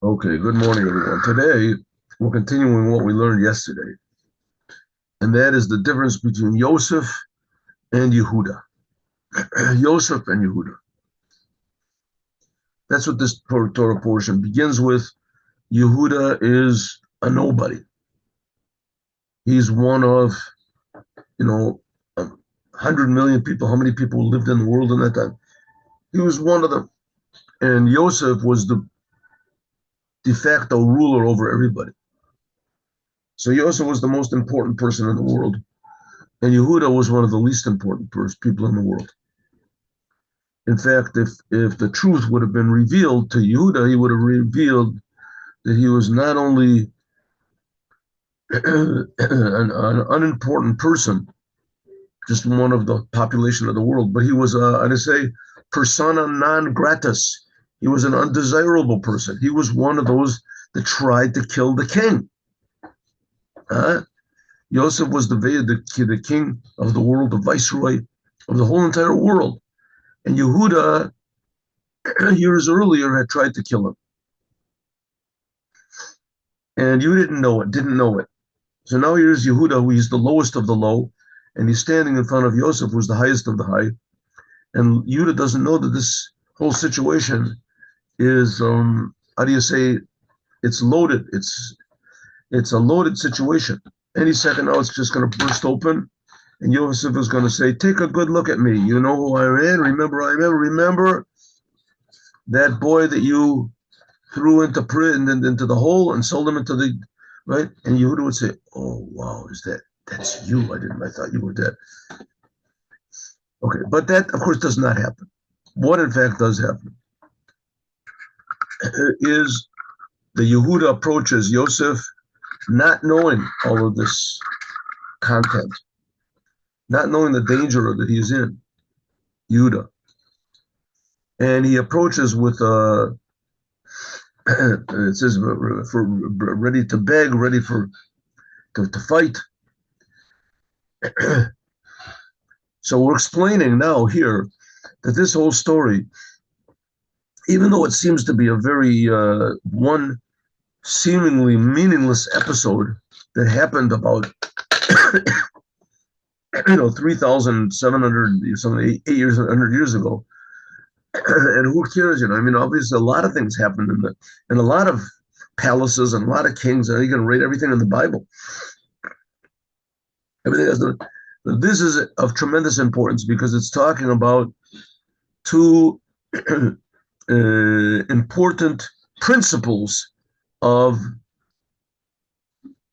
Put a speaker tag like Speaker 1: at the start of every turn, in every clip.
Speaker 1: Okay, good morning, everyone. Today, we're continuing what we learned yesterday, and that is the difference between Yosef and Yehuda. Yosef and Yehuda. That's what this Torah portion begins with. Yehuda is a nobody. He's one of, 100 million people. How many people lived in the world in that time? He was one of them. And Yosef was the de facto ruler over everybody. So Yosef was the most important person in the world. And Yehuda was one of the least important people in the world. In fact, if the truth would have been revealed to Yehuda, he would have revealed that he was not only an unimportant person, just one of the population of the world, but he was, I say, persona non gratis. He was an undesirable person. He was one of those that tried to kill the king. Yosef was the king of the world, the viceroy of the whole entire world. And Yehuda, years earlier, had tried to kill him. And you didn't know it. So now here's Yehuda, who is the lowest of the low, and he's standing in front of Yosef, who's the highest of the high. And Yehuda doesn't know that this whole situation is, how do you say, it's loaded. It's a loaded situation. Any second now, it's just going to burst open. And Yosef is going to say, take a good look at me. You know who I am? Remember that boy that you threw into prison and into the hole and sold him into the, right? And Yehuda would say, oh, wow, that's you. I thought you were dead. Okay, but that, of course, does not happen. What, in fact, does happen is the Yehuda approaches Yosef not knowing all of this content, not knowing the danger that he's in, Yehuda. And he approaches with it says for ready to beg, ready to fight. So we're explaining now here that this whole story, even though it seems to be a very one seemingly meaningless episode that happened about 3,700 something 800 years ago, and who cares? I mean, obviously, a lot of things happened in a lot of palaces and a lot of kings, and you can read everything in the Bible. Everything has the. This is of tremendous importance because it's talking about two important principles of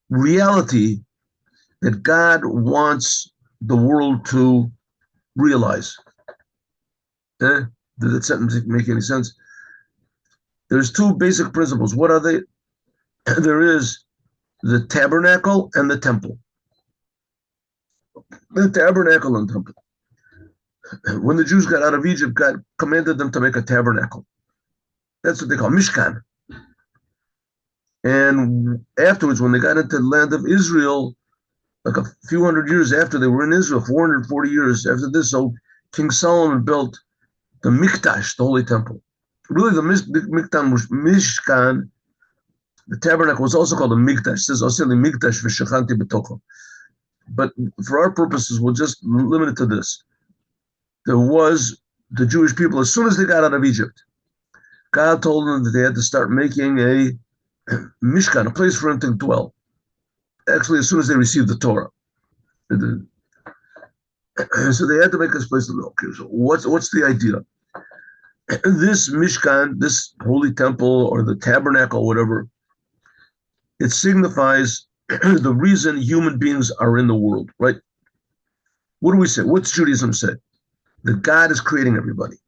Speaker 1: reality that God wants the world to realize. Did that sentence make any sense? There's two basic principles. What are they? There is the tabernacle and the temple. The tabernacle and temple. When the Jews got out of Egypt, God commanded them to make a tabernacle. That's what they call Mishkan. And afterwards, when they got into the land of Israel, like a few hundred years after they were in Israel, 440 years after this, so King Solomon built the Mikdash, the Holy Temple. Really, the Mishkan, the tabernacle, was also called the Mikdash. It says, Osili Mikdash v'shachanti b'tocho. But for our purposes, we'll just limit it to this. There was the Jewish people, as soon as they got out of Egypt, God told them that they had to start making a Mishkan, a place for him to dwell. Actually, as soon as they received the Torah. So they had to make this place to dwell. Okay, so what's the idea? This Mishkan, this holy temple or the tabernacle, whatever, it signifies the reason human beings are in the world, right? What do we say? What's Judaism say? That God is creating everybody.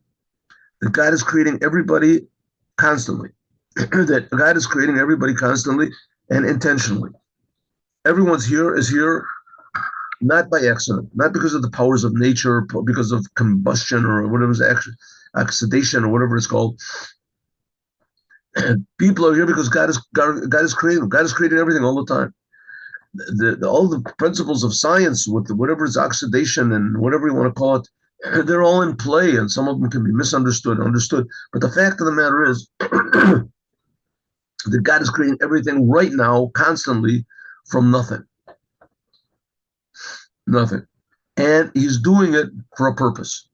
Speaker 1: That God is creating everybody constantly. That God is creating everybody constantly and intentionally. Everyone's here is here not by accident, not because of the powers of nature, because of combustion or whatever is oxidation or whatever it's called. People are here because God is creating. God is creating everything all the time. All the principles of science with whatever is oxidation and whatever you want to call it, they're all in play, and some of them can be misunderstood, understood. But the fact of the matter is that God is creating everything right now, constantly, from nothing. Nothing. And he's doing it for a purpose.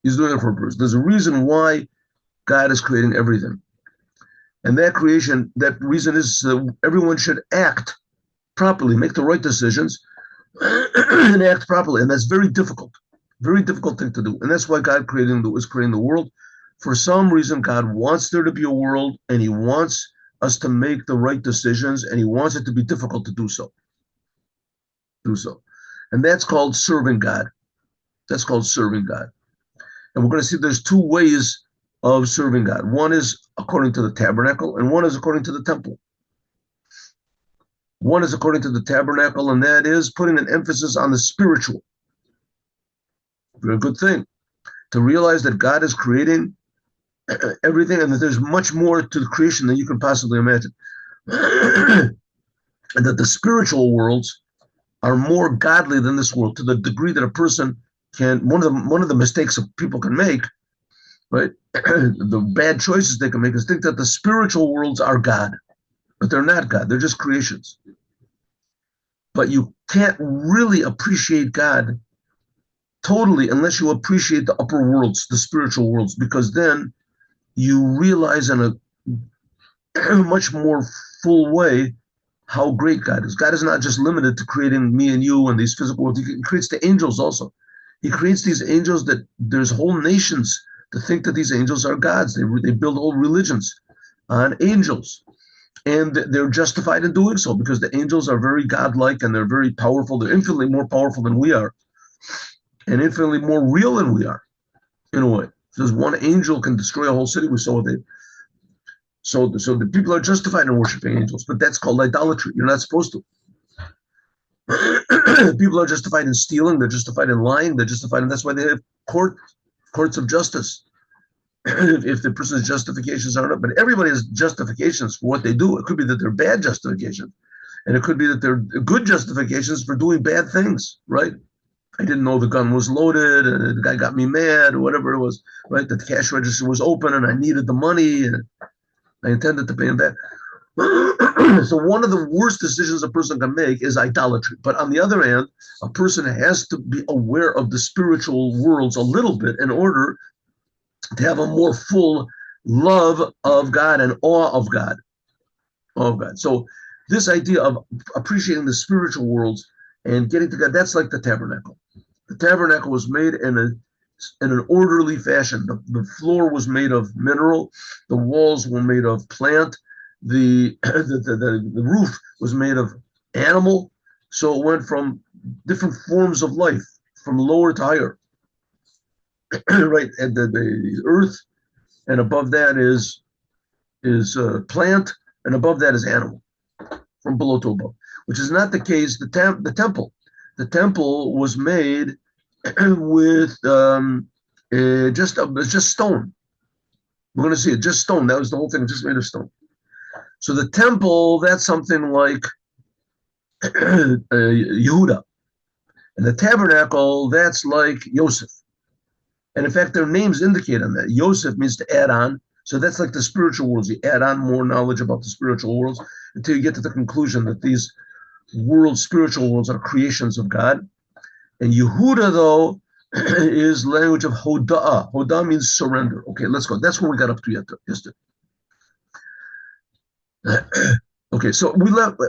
Speaker 1: He's doing it for a purpose. There's a reason why God is creating everything. And that creation, that reason is everyone should act properly, make the right decisions, and act properly. And that's very difficult thing to do. And that's why God is creating the world. For some reason, God wants there to be a world, and he wants us to make the right decisions, and he wants it to be difficult to do so. And that's called serving God. That's called serving God. And we're going to see there's two ways of serving God. One is according to the tabernacle, and one is according to the temple. One is according to the tabernacle, and that is putting an emphasis on the spiritual. Very good thing to realize that God is creating everything, and that there's much more to the creation than you can possibly imagine. And that the spiritual worlds are more godly than this world, to the degree that a person can, one of the mistakes that people can make, right? The bad choices they can make is think that the spiritual worlds are God, but they're not God. They're just creations. But you can't really appreciate God totally unless you appreciate the upper worlds, the spiritual worlds, because then you realize in a much more full way how great God is. God is not just limited to creating me and you and these physical worlds. He creates the angels also. He creates these angels that there's whole nations to think that these angels are gods. They build whole religions on angels. And they're justified in doing so because the angels are very godlike and they're very powerful. They're infinitely more powerful than we are and infinitely more real than we are, in a way. Because one angel can destroy a whole city. We saw what they. So the people are justified in worshiping angels, but that's called idolatry. You're not supposed to. People are justified in stealing. They're justified in lying. They're justified, and that's why they have courts of justice. If the person's justifications aren't up, but everybody has justifications for what they do. It could be that they're bad justifications, and it could be that they're good justifications for doing bad things, right? I didn't know the gun was loaded, and the guy got me mad, or whatever it was, right? That the cash register was open, and I needed the money, and I intended to pay him back. So one of the worst decisions a person can make is idolatry. But on the other hand, a person has to be aware of the spiritual worlds a little bit in order to have a more full love of God and awe of God. So this idea of appreciating the spiritual worlds and getting to God, that's like the tabernacle. The tabernacle was made in an orderly fashion. The floor was made of mineral. The walls were made of plant. The roof was made of animal. So it went from different forms of life, from lower to higher. Right, and the earth, and above that is plant, and above that is animal, from below to above, which is not the case. The temple was made with just stone. We're going to see it, just stone. That was the whole thing, just made of stone. So the temple, that's something like Yehuda, and the tabernacle, that's like Yosef. And in fact, their names indicate on that. Yosef means to add on. So that's like the spiritual worlds. You add on more knowledge about the spiritual worlds until you get to the conclusion that these spiritual worlds, are creations of God. And Yehuda, though, is language of Hoda'ah. Hoda'ah means surrender. Okay, let's go. That's what we got up to yesterday. Okay, so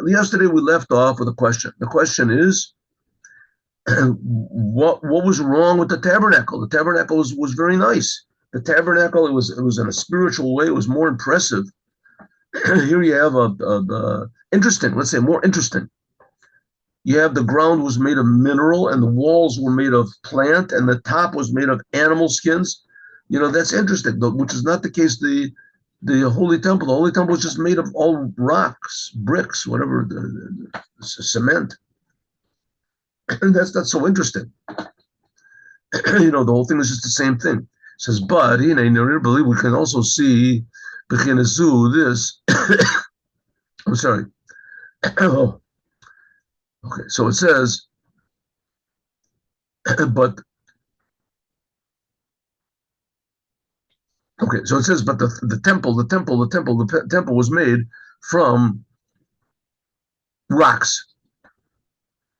Speaker 1: yesterday we left off with a question. The question is, what was wrong with the tabernacle? The tabernacle was very nice. The tabernacle, it was in a spiritual way. It was more impressive. Here you have interesting. Let's say more interesting. You have the ground was made of mineral, and the walls were made of plant, and the top was made of animal skins. That's interesting, which is not the case. The Holy Temple. The Holy Temple was just made of all rocks, bricks, whatever, the cement. And that's not so interesting. The whole thing is just the same thing. It says, but in a believe we can also see this. I'm sorry. Oh. Okay, so it says, but Okay, so it says, but the temple was made from rocks.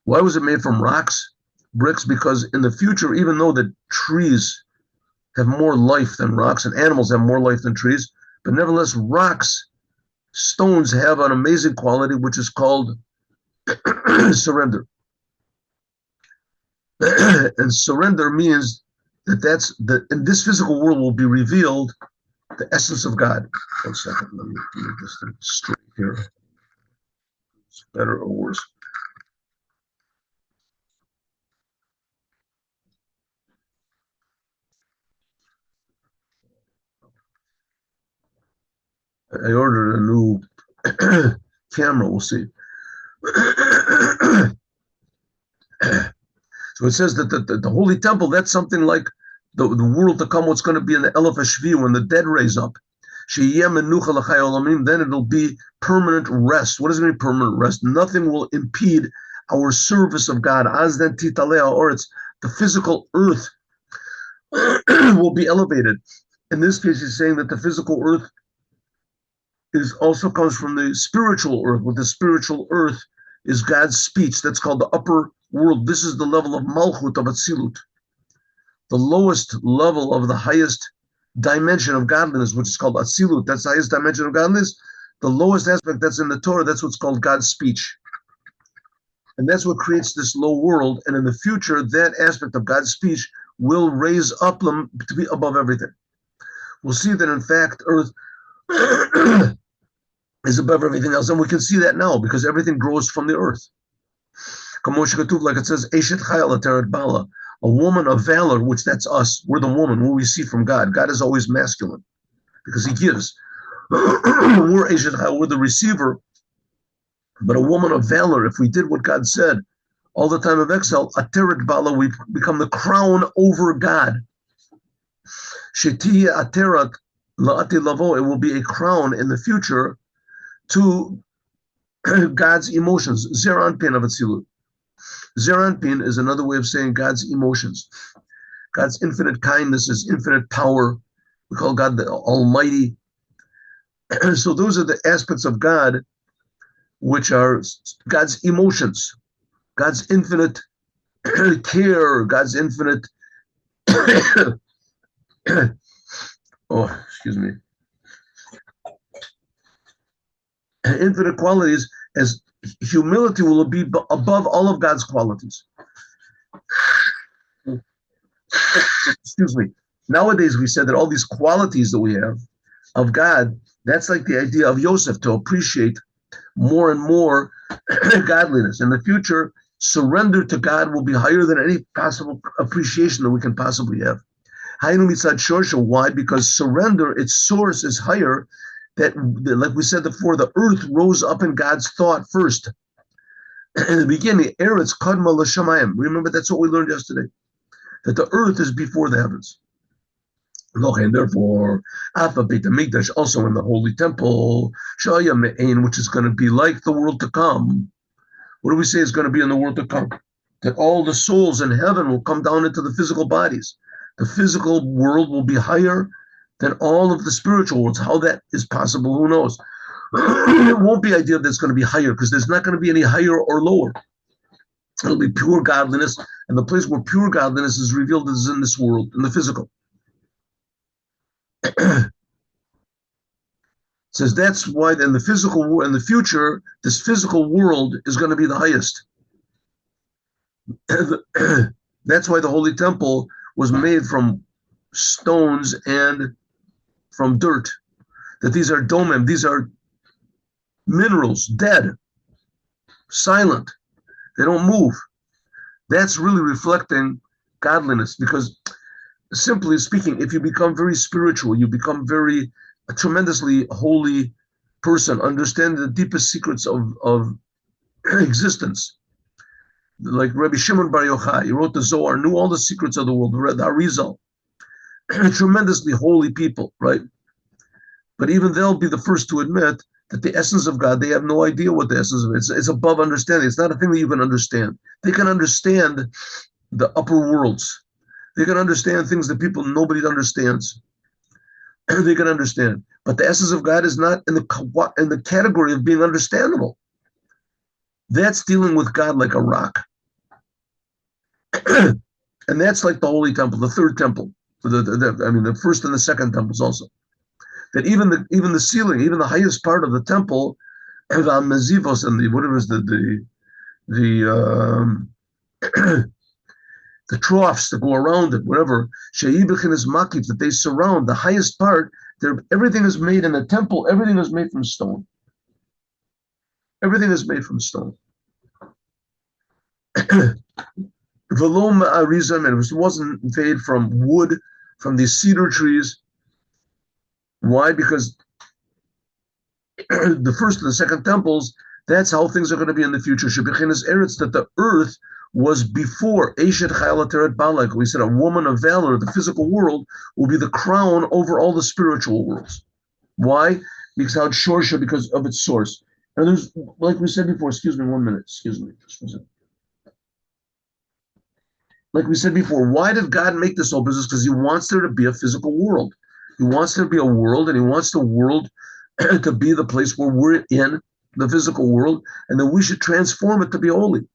Speaker 1: Why was it made from rocks? Bricks, because in the future, even though the trees have more life than rocks and animals have more life than trees, but nevertheless, rocks, stones have an amazing quality, which is called surrender. And surrender means that in this physical world will be revealed the essence of God. 1 second, let me make this thing straight here. It's better or worse. I ordered a new camera. We'll see. So it says that the holy temple, that's something like the world to come, what's going to be in the Elef HaShvi, when the dead raise up. Then it'll be permanent rest. What does it mean, permanent rest? Nothing will impede our service of God. As then titalea, or it's the physical earth will be elevated. In this case, he's saying that the physical earth also comes from the spiritual earth. With the spiritual earth is God's speech. That's called the upper world. This is the level of Malchut, of Atzilut, the lowest level of the highest dimension of godliness, which is called Atzilut. That's the highest dimension of godliness. The lowest aspect that's in the Torah, that's what's called God's speech. And that's what creates this low world. And in the future, that aspect of God's speech will raise up them to be above everything. We'll see that, in fact, earth is above everything else. And we can see that now because everything grows from the earth. Like it says, Eshet Chayal Ateret Bala, a woman of valor, which that's us. We're the woman, what we see from God. God is always masculine because he gives. We're Eshet Chayal, we're the receiver. But a woman of valor, if we did what God said all the time of exile, Ateret Bala, we become the crown over God. Shetiya Ateret La'ati Lavo, it will be a crown in the future to God's emotions. Zeranpin of Atzilut. Zeranpin is another way of saying God's emotions. God's infinite kindness, his infinite power. We call God the Almighty. So those are the aspects of God which are God's emotions, God's infinite care, God's infinite infinite qualities, as humility will be above all of God's qualities. Excuse me. Nowadays, we said that all these qualities that we have of God, that's like the idea of Yosef, to appreciate more and more godliness. In the future, surrender to God will be higher than any possible appreciation that we can possibly have. Why? Because surrender, its source is higher. That, like we said before, the earth rose up in God's thought first. In the beginning, Eretz Kadma L'Shamayim. Remember, that's what we learned yesterday. That the earth is before the heavens. And therefore, Beit HaMikdash, also in the holy temple, Shaya Me'ain, which is going to be like the world to come. What do we say is going to be in the world to come? That all the souls in heaven will come down into the physical bodies. The physical world will be higher than all of the spiritual worlds. How that is possible, who knows? It won't be idea that it's going to be higher, because there's not going to be any higher or lower. It'll be pure godliness, and the place where pure godliness is revealed is in this world, in the physical. Says that's why in the physical, in the future, this physical world is going to be the highest. That's why the holy temple was made from stones and from dirt. That these are domem, these are minerals, dead, silent. They don't move. That's really reflecting godliness, because simply speaking, if you become very spiritual, you become a tremendously holy person, understanding the deepest secrets of existence. Like Rabbi Shimon Bar Yochai, he wrote the Zohar, knew all the secrets of the world, the Arizal. Tremendously holy people, right? But even they'll be the first to admit that the essence of God, they have no idea what the essence of it is. It's above understanding. It's not a thing that you can understand. They can understand the upper worlds. They can understand things that nobody understands. they can understand. But the essence of God is not in the category of being understandable. That's dealing with God like a rock. And that's like the Holy Temple, the third temple. The first and the second temples also. That even the ceiling, even the highest part of the temple, the mezivos and the whatever is the the troughs that go around it, whatever, she'ibichin is makif, that they surround the highest part. Everything is made in the temple. Everything is made from stone. Everything is made from stone. Velom arizam, and it wasn't made from wood, from these cedar trees. Why? Because the first and the second temples, that's how things are going to be in the future. Shebechinas eretz, that the earth was before Eshet Chayla Teret Balak. We said a woman of valor, the physical world, will be the crown over all the spiritual worlds. Why? Because how Shorsha, because of its source. And there's, like we said before, excuse me, 1 minute, excuse me. Like we said before, why did God make this whole business? Because he wants there to be a physical world. He wants there to be a world, and he wants the world to be the place where we're in the physical world, and then we should transform it to be holy.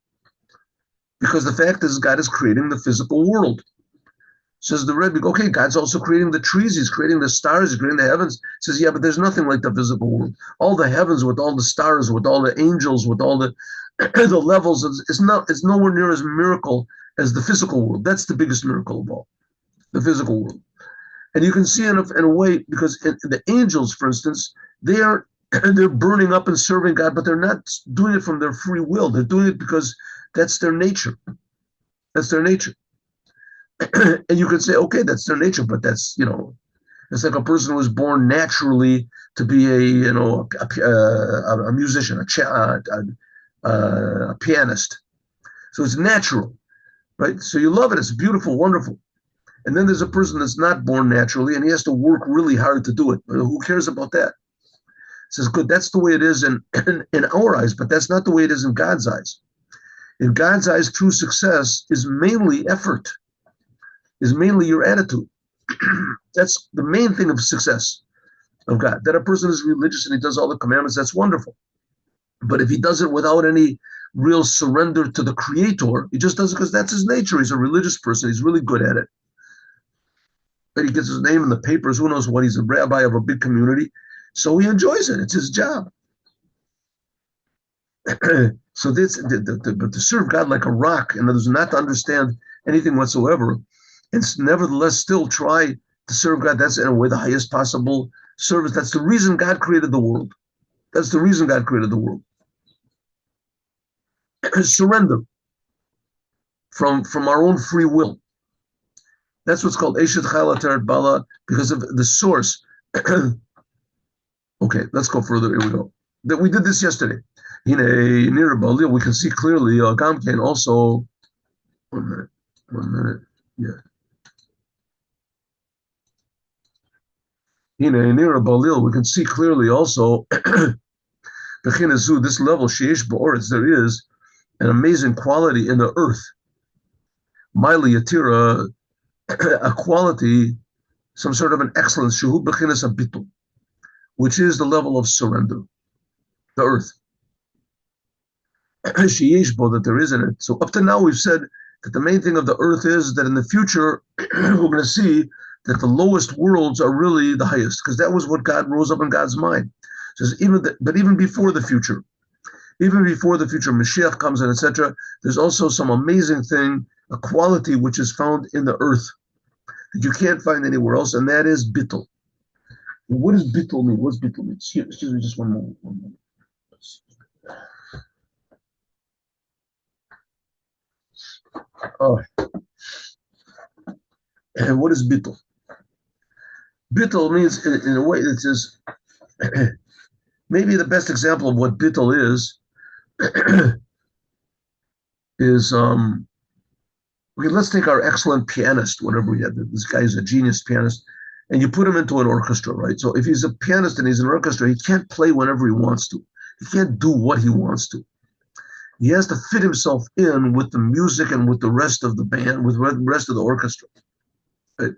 Speaker 1: Because the fact is, God is creating the physical world. Says the Rebbe, okay, God's also creating the trees, he's creating the stars, he's creating the heavens. Says, yeah, but there's nothing like the physical world. All the heavens with all the stars, with all the angels, with all the the levels, it's nowhere near as miracle as the physical world. That's the biggest miracle of all, the physical world. And you can see in a way, because the angels, for instance, they're burning up and serving God, but they're not doing it from their free will. They're doing it because that's their nature. That's their nature. And you could say, okay, that's their nature, but that's, it's like a person who was born naturally to be a musician, a pianist. So it's natural, right? So you love it. It's beautiful, wonderful. And then there's a person that's not born naturally, and he has to work really hard to do it. But who cares about that? It says, good, that's the way it is in our eyes, but that's not the way it is in God's eyes. In God's eyes, true success is mainly effort, is mainly your attitude. That's the main thing of success of God. That a person is religious and he does all the commandments, that's wonderful. But if he does it without any real surrender to the Creator, he just does it because that's his nature. He's a religious person. He's really good at it. But he gets his name in the papers. Who knows what? He's a rabbi of a big community. So he enjoys it. It's his job. So but to serve God like a rock, in other words, not to understand anything whatsoever, and nevertheless still try to serve God, that's in a way the highest possible service. That's the reason God created the world. That's the reason God created the world. Surrender from our own free will. That's what's called Eshet Chayla Teret Bala, because of the source. Okay, let's go further. Here we go. We did this yesterday. Near Balil, we can see clearly. Gamken also. 1 minute. Yeah. Near Balil, we can see clearly also. This level, Sheish Ba'oretz, there is an amazing quality in the earth. Mili Yatira, a quality, some sort of an excellence, Shehu Bechinas Abitul, which is the level of surrender, the earth. That there is in it. So up to now we've said that the main thing of the earth is that in the future we're going to see that the lowest worlds are really the highest, because that was what God rose up in God's mind. Says but even before the future, Moshiach comes in, etc. There's also some amazing thing, a quality which is found in the earth that you can't find anywhere else, and that is bittul. What does bittul mean? What's bittul mean? Excuse me, just one moment. Oh, and what is bittul? Bittul means, in a way, it says, maybe the best example of what bittul is okay, let's take our excellent pianist, whatever we had. This guy is a genius pianist, and you put him into an orchestra, right? So if he's a pianist and he's in an orchestra, he can't play whenever he wants to. He can't do what he wants to. He has to fit himself in with the music and with the rest of the band, with the rest of the orchestra. Right?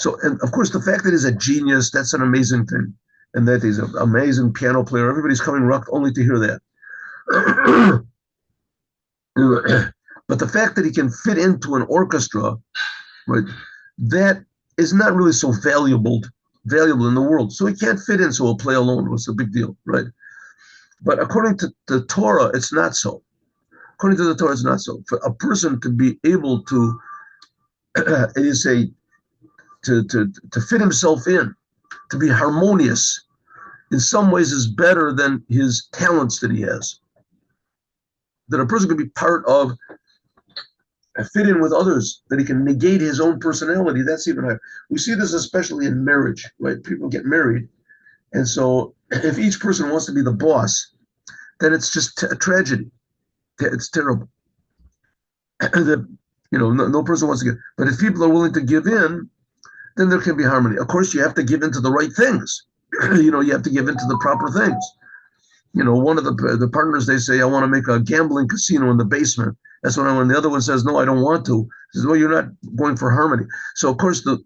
Speaker 1: So, and of course, the fact that he's a genius, that's an amazing thing. And that he's an amazing piano player. Everybody's coming rock only to hear that. But the fact that he can fit into an orchestra, right, that is not really so valuable in the world. So he can't fit in, so he'll play alone. What's the big deal, right? But according to the Torah, it's not so. According to the Torah, it's not so. For a person to be able to, you say, to fit himself in, to be harmonious, in some ways is better than his talents that he has. That a person can be part of, fit in with others, that he can negate his own personality. That's even higher. We see this especially in marriage, right? People get married. And so if each person wants to be the boss, then it's just a tragedy. It's terrible. That, no person wants to give. But if people are willing to give in, then there can be harmony. Of course, you have to give into the right things. You have to give into the proper things. One of the partners, they say, I want to make a gambling casino in the basement. That's what I want. The other one says, no, I don't want to. He says, well, you're not going for harmony. So of course the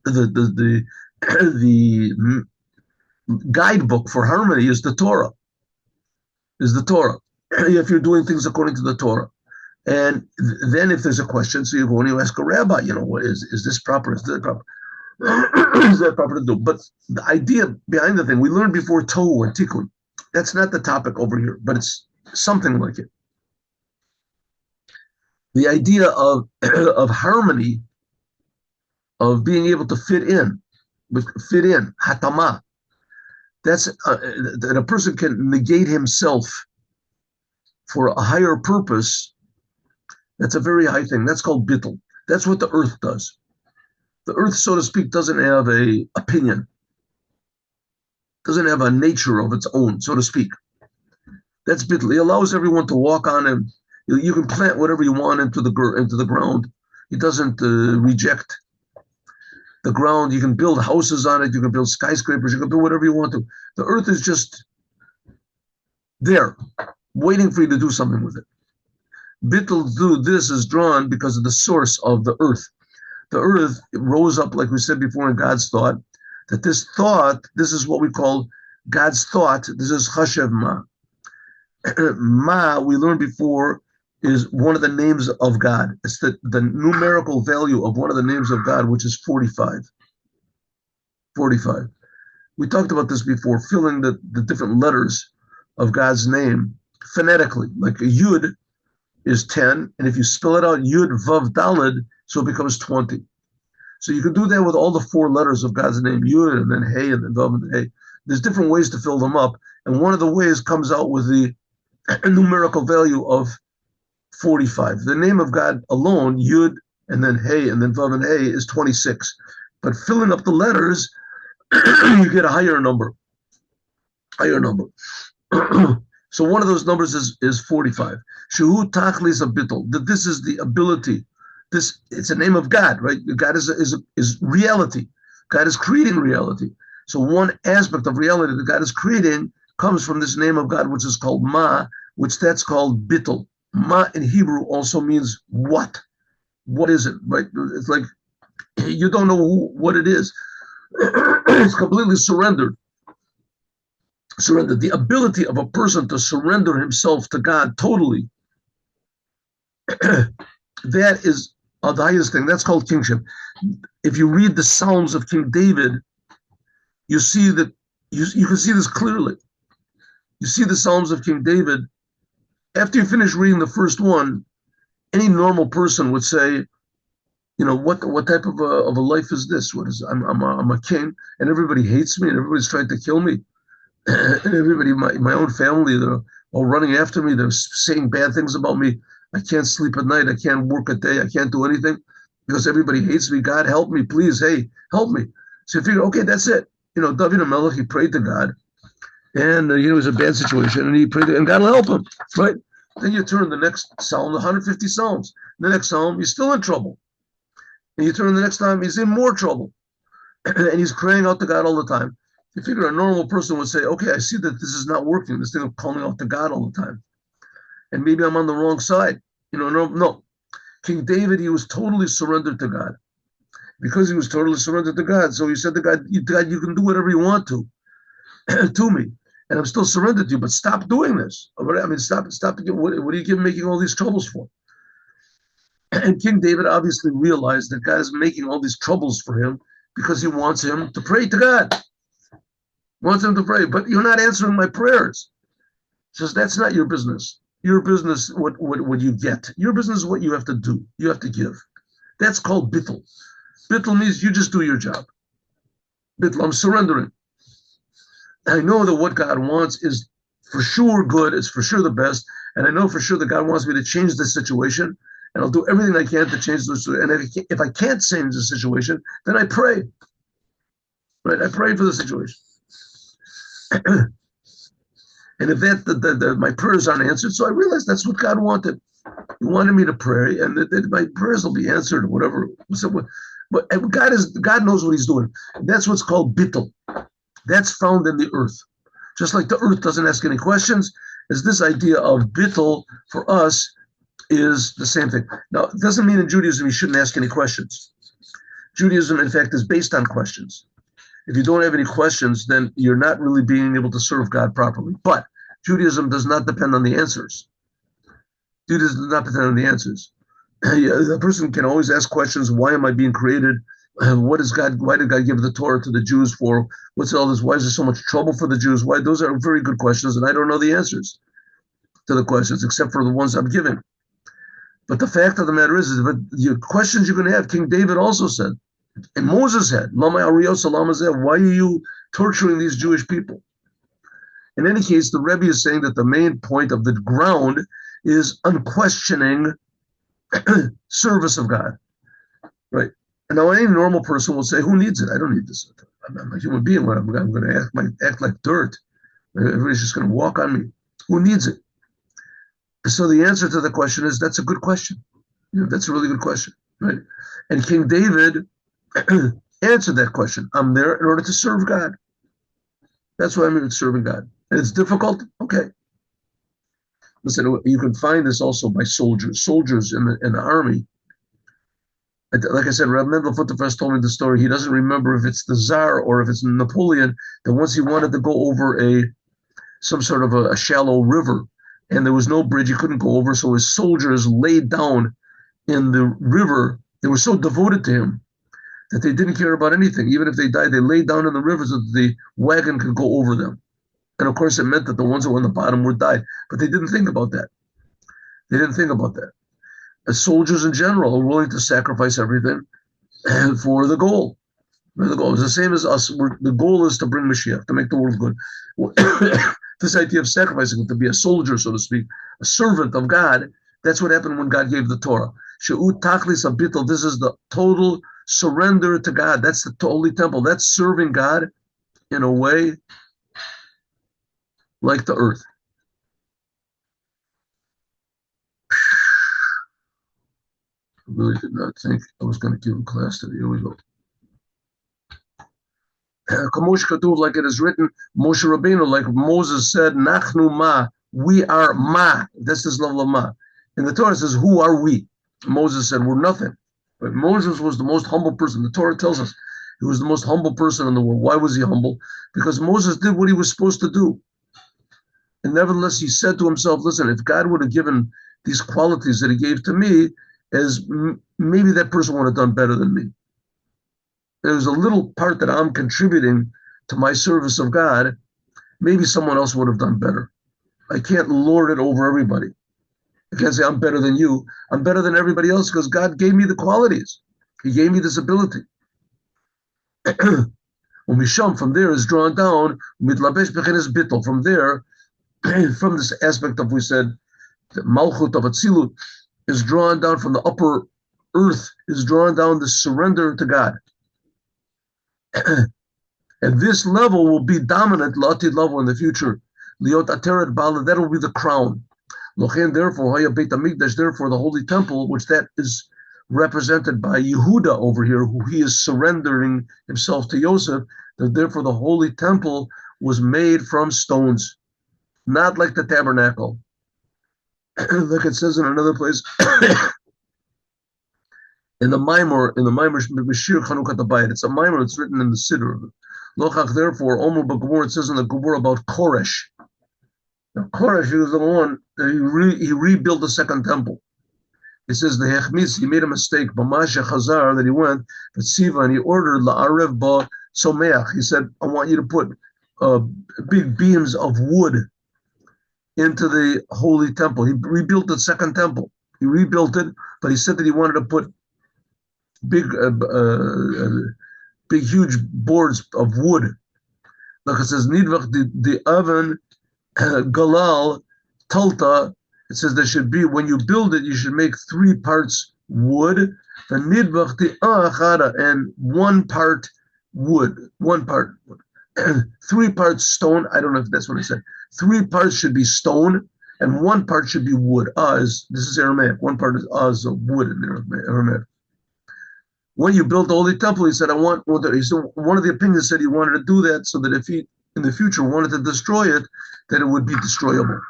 Speaker 1: guidebook for harmony is the Torah. If you're doing things according to the Torah. And then if there's a question, so you go and you ask a rabbi, what is this proper? Is that proper? Is that proper to do? But the idea behind the thing, we learned before Tohu and Tikkun. That's not the topic over here, but it's something like it. The idea of harmony, of being able to fit in, hatama. That's that a person can negate himself for a higher purpose. That's a very high thing. That's called bittul. That's what the earth does. The earth, so to speak, doesn't have a opinion, doesn't have a nature of its own, so to speak. That's bittul. He allows everyone to walk on him. You can plant whatever you want into the ground. He doesn't reject the ground. You can build houses on it. You can build skyscrapers. You can build whatever you want to. The earth is just there, waiting for you to do something with it. Bittul this is drawn because of the source of the earth. The earth rose up, like we said before, in God's thought. That this is what we call God's thought. This is chashev ma. Ma, we learned before, is one of the names of God. It's the numerical value of one of the names of God, which is 45. 45. We talked about this before, filling the different letters of God's name phonetically. Like a yud is 10, and if you spell it out, yud vav daled, so it becomes 20. So you can do that with all the 4 letters of God's name, yud, and then hey, and then vav, and then hey. There's different ways to fill them up, and one of the ways comes out with the numerical value of 45. The name of God alone, Yud, and then Hey, and then Vav and Hey, is 26. But filling up the letters, you get a higher number. So one of those numbers is 45. Shehu tachlis abitol. That this is the ability. It's a name of God, right? God is reality. God is creating reality. So one aspect of reality that God is creating comes from this name of God, which is called Ma, which that's called bittul. Ma in Hebrew also means what. What is it, right? It's like you don't know what it is. It's completely surrendered. The ability of a person to surrender himself to God totally, that is the highest thing. That's called kingship. If you read the Psalms of King David, you see that you can see this clearly. You see the Psalms of King David. After you finish reading the first one, any normal person would say, what type of a life is this? What is I'm a king, and everybody hates me, and everybody's trying to kill me, and everybody, my own family, they're all running after me. They're saying bad things about me. I can't sleep at night. I can't work a day. I can't do anything because everybody hates me. God, help me, please. Hey, help me. So you figure, okay, that's it. David HaMelech, he prayed to God. And it was a bad situation, and he prayed, and God will help him, right? Then you turn the next psalm, the 150 psalms. The next psalm, he's still in trouble. And you turn the next time, he's in more trouble. And he's crying out to God all the time. You figure a normal person would say, okay, I see that this is not working, this thing of calling out to God all the time. And maybe I'm on the wrong side. No. King David, he was totally surrendered to God. because he was totally surrendered to God. So he said to God, God, you can do whatever you want to to me, and I'm still surrendered to you, but stop doing this. I mean, stop. What are you making all these troubles for? And King David obviously realized that God is making all these troubles for him because he wants him to pray to God. Wants him to pray, but you're not answering my prayers. He says, that's not your business. Your business, what you get. Your business is what you have to do. You have to give. That's called bittul. Bittul means you just do your job. Bittul, I'm surrendering. I know that what God wants is for sure good, it's for sure the best, and I know for sure that God wants me to change the situation, and I'll do everything I can to change the situation. And if I can't change the situation, then I pray. Right? I pray for the situation. And if my prayers aren't answered, so I realized that's what God wanted. He wanted me to pray, and that my prayers will be answered, or whatever. But God knows what He's doing. That's what's called bittul. That's found in the earth. Just like the earth doesn't ask any questions, as this idea of bittul for us is the same thing. Now, it doesn't mean in Judaism you shouldn't ask any questions. Judaism, in fact, is based on questions. If you don't have any questions, then you're not really being able to serve God properly. But Judaism does not depend on the answers. Judaism does not depend on the answers. A person can always ask questions. Why am I being created? What is God? Why did God give the Torah to the Jews for? What's all this? Why is there so much trouble for the Jews? Why? Those are very good questions, and I don't know the answers to the questions except for the ones I'm giving. But the fact of the matter is that the questions you're going to have, King David also said, and Moses had, why are you torturing these Jewish people? In any case, the Rebbe is saying that the main point of the ground is unquestioning service of God, right? And now any normal person will say, who needs it? I don't need this. I'm a human being. I'm going to act like dirt. Everybody's just going to walk on me. Who needs it? So the answer to the question is, that's a good question. That's a really good question, right? And King David answered that question. I'm there in order to serve God. That's why I'm here serving God. And it's difficult? Okay. Listen, you can find this also by soldiers in the army. Like I said, Reb Mendel Futterfest told me the story. He doesn't remember if it's the Tsar or if it's Napoleon, that once he wanted to go over some sort of a shallow river, and there was no bridge, he couldn't go over, so his soldiers laid down in the river. They were so devoted to him that they didn't care about anything. Even if they died, they laid down in the river so that the wagon could go over them. And of course, it meant that the ones that were on the bottom would die. But they didn't think about that. They didn't think about that. As soldiers in general are willing to sacrifice everything for the goal. The goal is the same as us. The goal is to bring Moshiach, to make the world good. This idea of sacrificing, to be a soldier, so to speak, a servant of God, that's what happened when God gave the Torah. She'ut tachlis habitul. This is the total surrender to God. That's the holy temple. That's serving God in a way like the earth. I really did not think I was going to give a class today. Here we go. Like it is written, Moshe Rabbeinu, like Moses said, Nachnu ma, we are ma. That's this level of ma. And the Torah says, who are we? Moses said, we're nothing. But Moses was the most humble person. The Torah tells us he was the most humble person in the world. Why was he humble? Because Moses did what he was supposed to do. And nevertheless, he said to himself, listen, if God would have given these qualities that he gave to me, maybe that person would have done better than me. There's a little part that I'm contributing to my service of God. Maybe someone else would have done better. I can't lord it over everybody. I can't say I'm better than you. I'm better than everybody else because God gave me the qualities. He gave me this ability. Misham, from there is drawn down, from there, from this aspect of, we said, the Malchut of Atzilut is drawn down from the upper earth, is drawn down the surrender to God. And this level will be dominant, Latid level in the future. Liot Ateret Bala, that will be the crown. Therefore, therefore, the Holy Temple, which that is represented by Yehuda over here, who he is surrendering himself to Yosef, that therefore the Holy Temple was made from stones, not like the tabernacle. Like it says in another place, in the Maimer Mashir Chanukat Abayit. It's a Maimer. It's written in the Siddur. Lochach, therefore, Omer B'Gemur, it says in the Gemur about Koresh. Now, Koresh, he was the one that he rebuilt the second temple. It says the Hechmitz, he made a mistake. B'Masha Chazar, that he went, but Siva, and he ordered La'arev Ba Someach. He said, I want you to put big beams of wood into the holy temple. He rebuilt the second temple. He rebuilt it, but he said that he wanted to put big, huge boards of wood. Like it says, Nidvach the oven galal talta. It says there should be, when you build it, you should make 3 parts wood, the nidvach the achara, and 1 part wood, 1 part wood. 3 parts stone. I don't know if that's what I said. 3 parts should be stone, and 1 part should be wood. This is Aramaic. 1 part is of wood in Aramaic. When you built the holy temple, he said, one of the opinions said he wanted to do that so that if he in the future wanted to destroy it, that it would be destroyable.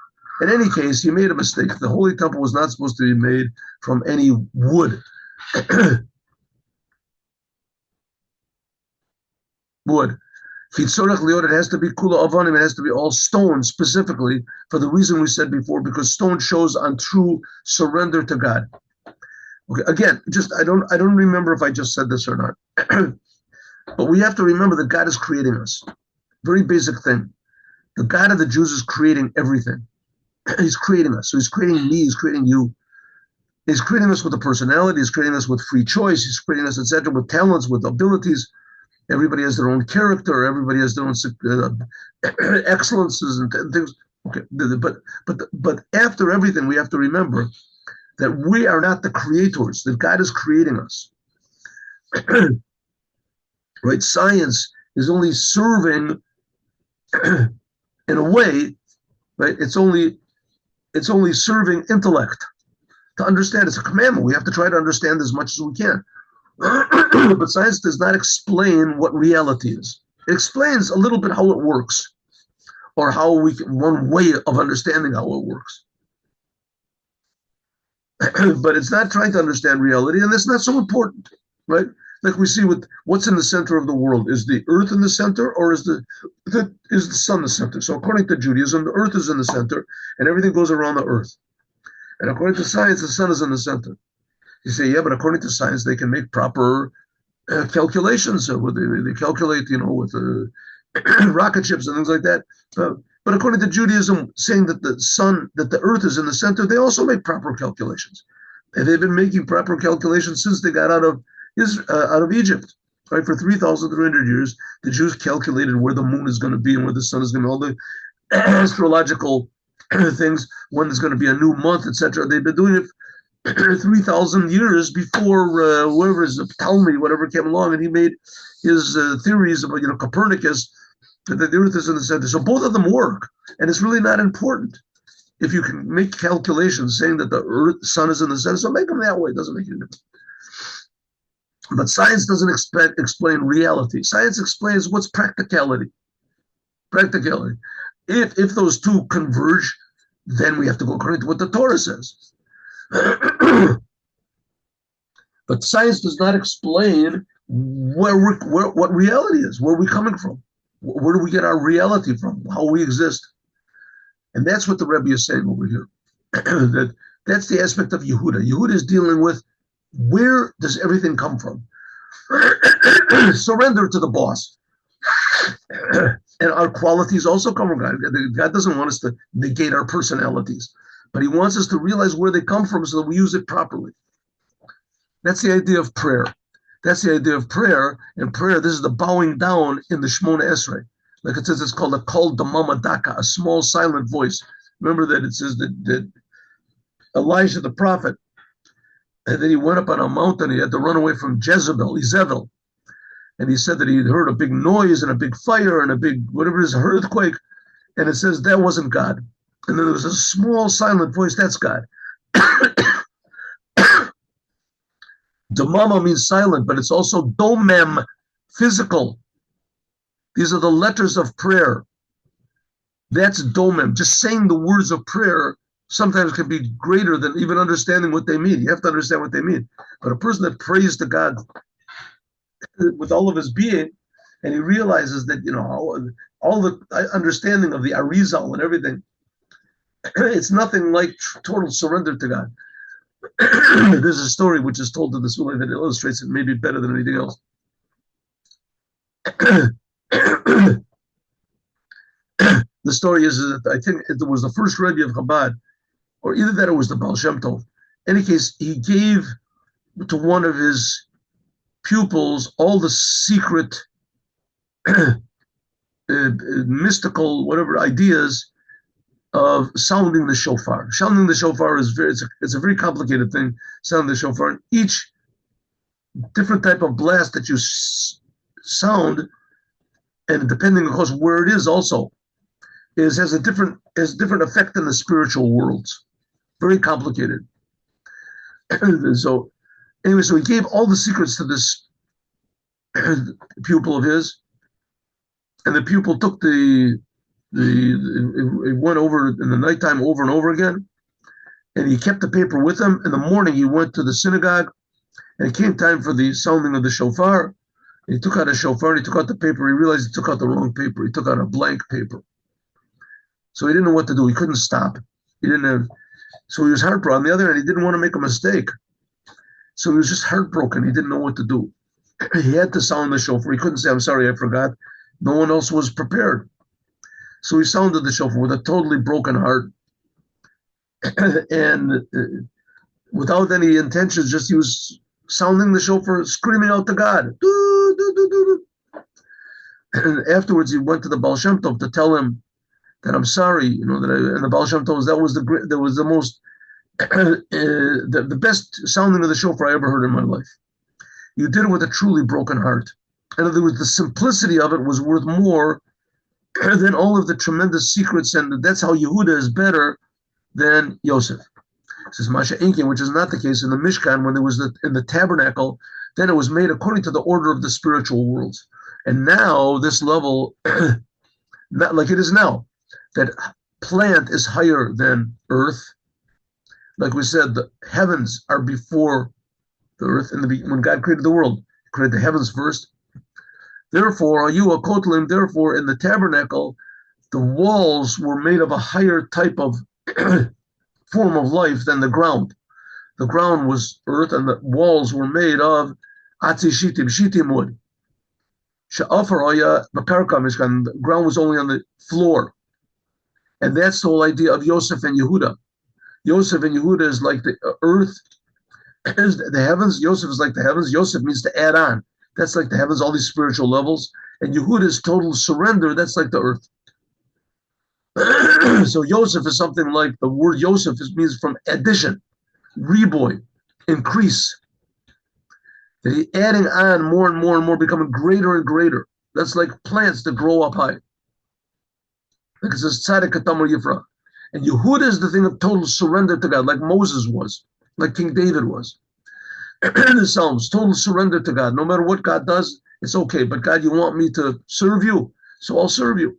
Speaker 1: In any case, he made a mistake. The holy temple was not supposed to be made from any wood. Wood. It has to be kula avanim. It has to be all stone, specifically for the reason we said before, because stone shows on true surrender to God. Okay, again, I don't remember if I just said this or not, but we have to remember that God is creating us. Very basic thing. The God of the Jews is creating everything. He's creating us. So he's creating me. He's creating you. He's creating us with a personality. He's creating us with free choice. He's creating us, etc., with talents, with abilities. Everybody has their own character. Everybody has their own excellences and things. Okay, but after everything, we have to remember that we are not the creators, that God is creating us. Right? Science is only serving, in a way, right? It's only serving intellect to understand. It's a commandment. We have to try to understand as much as we can. But science does not explain what reality is. It explains a little bit how it works, or one way of understanding how it works. But it's not trying to understand reality, and that's not so important, right? Like we see with what's in the center of the world. Is the earth in the center, or is the sun the center? So according to Judaism, the earth is in the center, and everything goes around the earth. And according to science, the sun is in the center. You say, yeah, but according to science, they can make proper calculations. So they calculate, with rocket ships and things like that. But according to Judaism, saying that the earth is in the center, they also make proper calculations. And they've been making proper calculations since they got out of Egypt. Right? For 3,300 years, the Jews calculated where the moon is going to be and where the sun is going to be, all the astrological things, when there's going to be a new month, etc. They've been doing it 3,000 years before whoever is Ptolemy, whatever came along, and he made his theories about Copernicus, that the earth is in the center. So both of them work, and it's really not important if you can make calculations saying that the sun is in the center. So make them that way. It doesn't make any difference. But science doesn't explain reality. Science explains what's practicality. Practicality. If those two converge, then we have to go according to what the Torah says. But science does not explain what reality is, where we're coming from, where do we get our reality from, how we exist. And that's what the Rebbe is saying over here. That's the aspect of Yehuda. Yehuda is dealing with, where does everything come from? Surrender to the boss. And our qualities also come from God. God doesn't want us to negate our personalities, but he wants us to realize where they come from so that we use it properly. That's the idea of prayer. That's the idea of prayer. In prayer, this is the bowing down in the Shemona Esrei. Like it says, it's called a kol damama daka, a small silent voice. Remember that it says that Elijah the prophet, and then he went up on a mountain. He had to run away from Jezebel. And he said that he heard a big noise and a big fire and a big, whatever it is, earthquake. And it says that wasn't God. And then there was a small silent voice, that's God. Damama means silent, but it's also domem, physical. These are the letters of prayer. That's domem. Just saying the words of prayer sometimes can be greater than even understanding what they mean. You have to understand what they mean. But a person that prays to God with all of his being, and he realizes that, all the understanding of the Arizal and everything, it's nothing like total surrender to God. There's a story which is told in the Surah that illustrates it maybe better than anything else. The story is that I think it was the first Rebbe of Chabad, or either that or it was the Baal Shem Tov. In any case, he gave to one of his pupils all the secret mystical whatever ideas of sounding the shofar. Sounding the shofar is it's a very complicated thing. Sounding the shofar, and each different type of blast that you sound, and depending, of course, where it is, also has a different effect in the spiritual worlds. Very complicated. So anyway, so he gave all the secrets to this pupil of his, and the pupil took it went over in the nighttime over and over again, and he kept the paper with him. In the morning, he went to the synagogue, and it came time for the sounding of the shofar. He took out a shofar, and he took out the paper. He realized he took out the wrong paper. He took out a blank paper. So he didn't know what to do. He couldn't stop. So he was heartbroken. On the other hand, he didn't want to make a mistake. So he was just heartbroken. He didn't know what to do. He had to sound the shofar. He couldn't say, "I'm sorry, I forgot." No one else was prepared. So he sounded the shofar with a totally broken heart. And without any intentions, just he was sounding the shofar, screaming out to God. Doo, doo, doo, doo. And afterwards, he went to the Baal Shem Tov to tell him that I'm sorry, and the Baal Shem Tov, that was the most, the best sounding of the shofar I ever heard in my life. You did it with a truly broken heart. In other words, the simplicity of it was worth more than all of the tremendous secrets, and that's how Yehuda is better than Yosef. It says Masha Inkin, which is not the case in the Mishkan. When there was in the tabernacle, then it was made according to the order of the spiritual worlds. And now this level, not like it is now, that plant is higher than earth. Like we said, the heavens are before the earth. When God created the world, he created the heavens first. Therefore, in the tabernacle, the walls were made of a higher type of form of life than the ground. The ground was earth, and the walls were made of shitim wood. The ground was only on the floor. And that's the whole idea of Yosef and Yehuda. Yosef and Yehuda is like the earth, is the heavens. Yosef is like the heavens. Yosef means to add on. That's like the heavens, all these spiritual levels. And Yehuda is total surrender. That's like the earth. So Yosef is something like, the word Yosef means from addition, reboy, increase. That he's adding on more and more and more, becoming greater and greater. That's like plants that grow up high. Like it says, Tzaddik Katamar Yifra. And Yehuda is the thing of total surrender to God, like Moses was, like King David was. In the Psalms, total surrender to God. No matter what God does, it's okay. But God, you want me to serve you, so I'll serve you.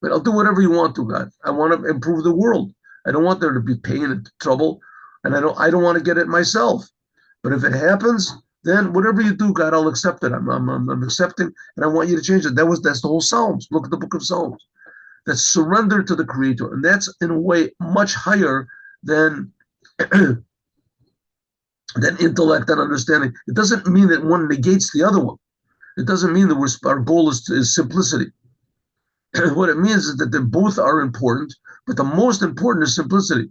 Speaker 1: But I'll do whatever you want to, God. I want to improve the world. I don't want there to be pain and trouble, and I don't want to get it myself. But if it happens, then whatever you do, God, I'll accept it. I'm accepting, and I want you to change it. That's the whole Psalms. Look at the book of Psalms. That's surrender to the Creator, and that's in a way much higher than than intellect and understanding. It doesn't mean that one negates the other one. It doesn't mean that our goal is simplicity. What it means is that they both are important, but the most important is simplicity.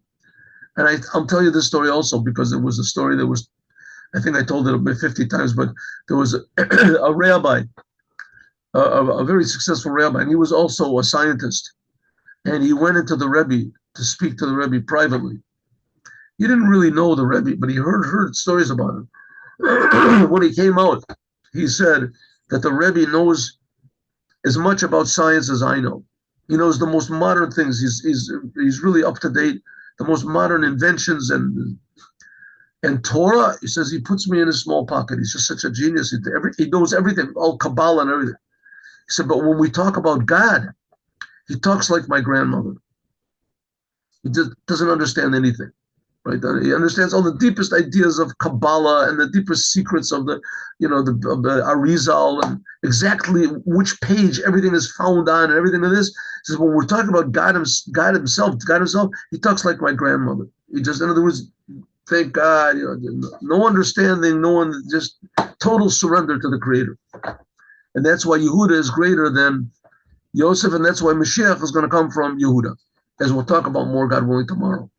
Speaker 1: And I'll tell you this story also, because it was a story that was, I think I told it about 50 times, but there was a rabbi, a very successful rabbi, and he was also a scientist. And he went into the Rebbe to speak to the Rebbe privately. He didn't really know the Rebbe, but he heard stories about him. When he came out, he said that the Rebbe knows as much about science as I know. He knows the most modern things. He's really up to date. The most modern inventions and Torah. He says he puts me in his small pocket. He's just such a genius. He knows everything, all Kabbalah and everything. He said, but when we talk about God, he talks like my grandmother. He just doesn't understand anything. Right? He understands all the deepest ideas of Kabbalah and the deepest secrets of of the Arizal, and exactly which page everything is found on and everything of this. He says, when we're talking about God Himself, He talks like my grandmother. He just, in other words, thank God, no understanding, no one, just total surrender to the Creator. And that's why Yehuda is greater than Yosef, and that's why Mashiach is going to come from Yehuda, as we'll talk about more, God willing, tomorrow.